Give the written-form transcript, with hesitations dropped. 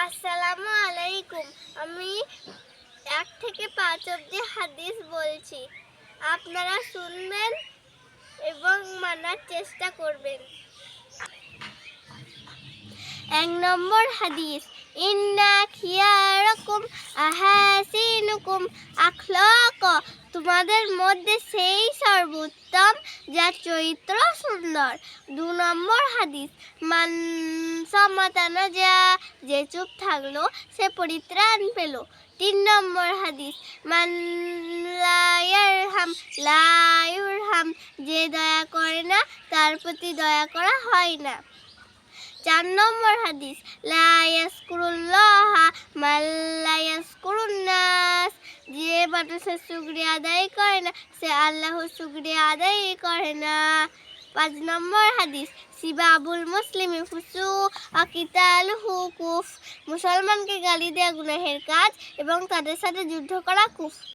আসসালামু আলাইকুম। আমি 1 থেকে 5 অবধি হাদিস বলছি। আপনারা শুনবেন এবং মানার চেষ্টা করবেন। 1 নম্বর হাদিস, ইন্না খিয়ারাকুম আহাসিনুকুম আখলাক। তোমাদের মধ্যে সেই সর্বোত্তম যার চরিত্র সুন্দর। 2 নম্বর হাদিস, মান সামাতা নাজা, যে চুপ থাকলো সে পরিত্রাণ পেল। 3 নম্বর হাদিস, মান লা ইয়ারহাম লা ইউরহাম, যে দয়া করে না তার প্রতি দয়া করা হয় না। 4 নম্বর হাদিস, লা ইয়াজকুরুল্লাহা মান লা ইয়াজকুরুন নাস, যে মানুষের শুকরিয়া আদায় করে না সে আল্লাহর শুকরিয়া আদায় করে না। 5 নম্বর হাদিস, সিবাবুল মুসলিমি ফুসুক ওয়া কিতালুহু কুফর, মুসলমানকে গালি দেওয়া গুনাহের কাজ এবং তাদের সাথে যুদ্ধ করা কুফর।